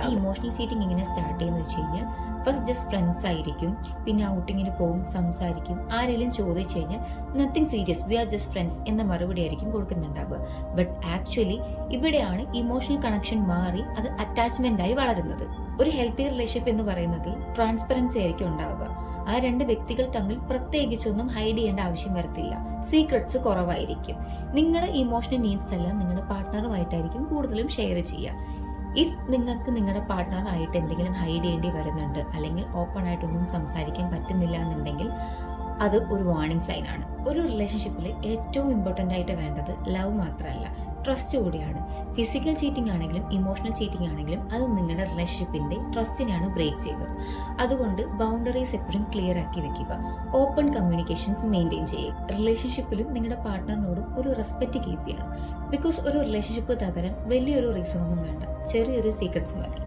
ഈ emotional cheating എങ്ങനെ start ചെയ്യുന്ന വെച്ച് കഴിഞ്ഞാൽ ഫസ്റ്റ് ജസ്റ്റ് ഫ്രണ്ട്സ് ആയിരിക്കും, പിന്നെ ഔട്ടിങ്ങിന് പോകും, സംസാരിക്കും, ആരെങ്കിലും ചോദിച്ചു കഴിഞ്ഞാൽ nothing serious, we are just friends എന്ന മറുപടി ആയിരിക്കും കൊടുക്കുന്നുണ്ടാവുക. ബട്ട് ആക്ച്വലി ഇവിടെയാണ് ഇമോഷണൽ കണക്ഷൻ മാറി അത് അറ്റാച്ച്മെന്റ് ആയി വളരുന്നത്. ഒരു ഹെൽത്തി റിലേഷൻഷിപ്പ് എന്ന് പറയുന്നതിൽ ട്രാൻസ്പെറൻസി ആയിരിക്കും ഉണ്ടാവുക. ആ രണ്ട് വ്യക്തികൾ തമ്മിൽ പ്രത്യേകിച്ചൊന്നും ഹൈഡ് ചെയ്യേണ്ട ആവശ്യം വരത്തില്ല. സീക്രട്സ് കുറവായിരിക്കും. നിങ്ങളുടെ ഇമോഷണൽ നീഡ്സ് എല്ലാം നിങ്ങളുടെ പാർട്ട്ണറുമായിട്ടായിരിക്കും കൂടുതലും ഷെയർ ചെയ്യുക. ഇഫ് നിങ്ങൾക്ക് നിങ്ങളുടെ പാർട്ട്ണറായിട്ട് എന്തെങ്കിലും ഹൈഡ് ചെയ്യേണ്ടി വരുന്നുണ്ട്, അല്ലെങ്കിൽ ഓപ്പൺ ആയിട്ടൊന്നും സംസാരിക്കാൻ പറ്റുന്നില്ല എന്നുണ്ടെങ്കിൽ അത് ഒരു വാർണിംഗ് സൈൻ ആണ്. ഒരു റിലേഷൻഷിപ്പിൽ ഏറ്റവും ഇമ്പോർട്ടൻ്റ് ആയിട്ട് വേണ്ടത് ലവ് മാത്രമല്ല, ട്രസ്റ്റ് കൂടിയാണ്. ഫിസിക്കൽ ചീറ്റിംഗ് ആണെങ്കിലും ഇമോഷണൽ ചീറ്റിംഗ് ആണെങ്കിലും അത് നിങ്ങളുടെ റിലേഷൻഷിപ്പിന്റെ ട്രസ്റ്റിനെയാണ് ബ്രേക്ക് ചെയ്യുന്നത്. അതുകൊണ്ട് ബൗണ്ടറീസ് എപ്പോഴും ക്ലിയർ ആക്കി വെക്കുക. ഓപ്പൺ കമ്മ്യൂണിക്കേഷൻസ് മെയിൻറ്റെയിൻ ചെയ്യുക. റിലേഷൻഷിപ്പിലും നിങ്ങളുടെ പാർട്ട്ണറിനോടും ഒരു റെസ്പെക്ട് കീപ്പ് ചെയ്യണം. ബിക്കോസ് ഒരു റിലേഷൻഷിപ്പ് തകരാൻ വലിയൊരു റീസൺ ഒന്നും വേണ്ട, ചെറിയൊരു സീക്രട്സ് മതി.